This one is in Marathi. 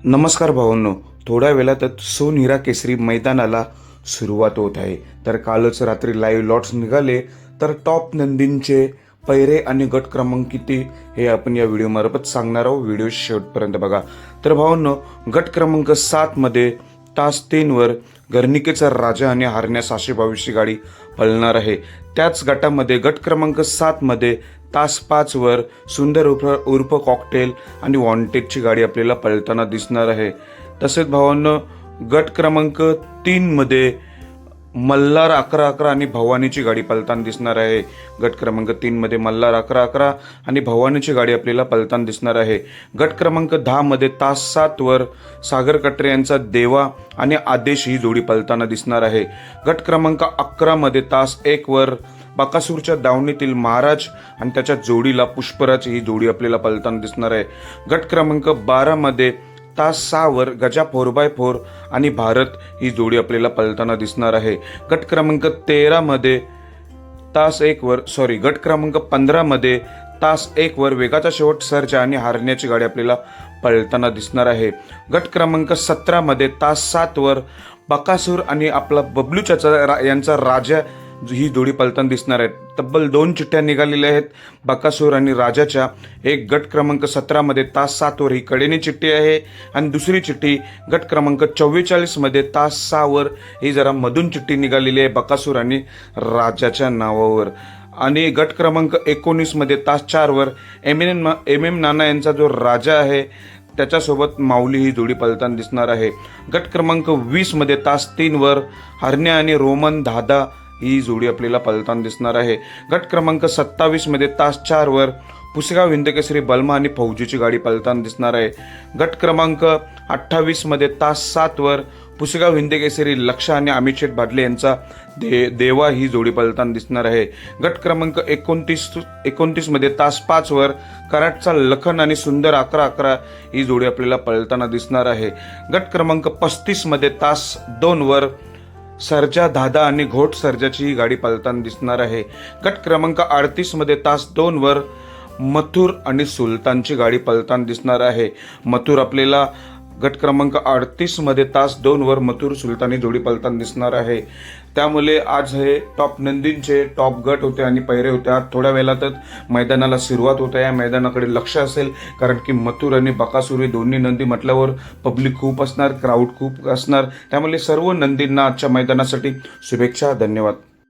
नमस्कार भावांनो, थोड्या वेळातच सोनहिरा केसरी मैदानाला सुरुवात होत आहे. तर कालच रात्री लाईव्ह लॉट्स निघाले, तर टॉप नंदींचे पैरे आणि गट क्रमांक किती हे आपण या व्हिडिओमार्फत सांगणार आहोत. व्हिडिओ शेवटपर्यंत बघा. तर भावांनो, गट क्रमांक 7 मध्ये तास 3 वर गर्निकेचा राजा आणि हारण्या 622 गाडी पळणार आहे. त्याच गटामध्ये गट क्रमांक 7 मध्ये तास 5 वर सुंदर उर्फ कॉकटेल आणि वॉन्टेडची गाडी आपल्याला पळताना दिसणार आहे. तसेच भावांनो, गट क्रमांक 3 मध्ये मल्हार 11-11 आणि भवानीची गाडी पळताना दिसणार आहे. गट क्रमांक 3 मध्ये मल्हार 11-11 आणि भवानीची गाडी आपल्याला पळताना दिसणार आहे. गट क्रमांक 10 मध्ये तास 7 वर सागर कटरे यांचा देवा आणि आदेश ही जोडी पळताना दिसणार आहे. गट क्रमांक 11 मध्ये तास 1 वर बकासूरच्या दावणीतील महाराज आणि त्याच्या जोडीला पुष्पराज ही जोडी आपल्याला पळताना दिसणार आहे. गट क्रमांक 12 मध्ये तास 6 वर गजा 4x4 आणि भारत ही जोडी आपल्याला पळताना दिसणार आहे. गट क्रमांक 13 मध्ये तास 1 वर गट क्रमांक 15 मध्ये तास 1 वर वेगाचा शेवट सर्जा आणि हारण्याची गाडी आपल्याला पळताना दिसणार आहे. गट क्रमांक 17 मध्ये तास 7 वर बकासूर आणि आपला बबलू चाचा यांचा राजा ही जोडी पळताना दिसणार आहे. तब्बल 2 चिठ्ठ्या निघालेल्या आहेत बकासूर आणि राजाच्या. एक गट क्रमांक 17 मध्ये तास 7 वर ही कडेनी चिठ्ठी आहे आणि दुसरी चिठ्ठी गट क्रमांक 44 मध्ये तास 6 वर ही जरा मधून चिठ्ठी निघालेली आहे बकासूर आणि राजाच्या नावावर. आणि गट क्रमांक 19 मध्ये तास 4 वर एम एम नाना यांचा जो राजा आहे त्याच्यासोबत माऊली ही जोडी पळताना दिसणार आहे. गट क्रमांक 20 मध्ये तास 3 वर हरण्या आणि रोमन दादा ही जोडी आपल्याला पळताना दिसणार आहे. गट क्रमांक 27 मध्ये तास 4 वर पुसेगाव हिंदकेसरी बलमा आणि फौजीची गाडी पळताना दिसणार आहे. गट क्रमांक 28 मध्ये तास 7 वर पुसेगाव हिंदकेसरी लक्ष आणि अमित शेठ भाडले यांचा देवा ही जोडी पळताना दिसणार आहे. गट क्रमांक 29 मध्ये तास 5 वर कराडचा लखन आणि सुंदर 11-11 ही जोडी आपल्याला पळताना दिसणार आहे. गट क्रमांक 35 मध्ये तास 2 वर सर्जा दादा आणि घोट सर्जाची ही गाडी पळताना दिसणार आहे. गट क्रमांक 38 मध्ये तास 2 वर मथुर आणि सुलतानची गाडी पळताना दिसणार आहे. मथुर आपल्याला गट क्रमांक 38 मध्ये तास 2 वर मथुर सुलतानी जोडी पळताना दिसणार आहे. त्यामुळे आज हे टॉप नंदींचे टॉप गट होते आणि पैरे होते. आज थोड्या वेळातच मैदानाला सुरुवात होते. या मैदानाकडे लक्ष असेल, कारण की मथुर आणि बकासूर हे दोन्ही नंदी म्हटल्यावर पब्लिक खूप असणार, क्राऊड खूप असणार. त्यामुळे सर्व नंदींना आजच्या मैदानासाठी शुभेच्छा. धन्यवाद.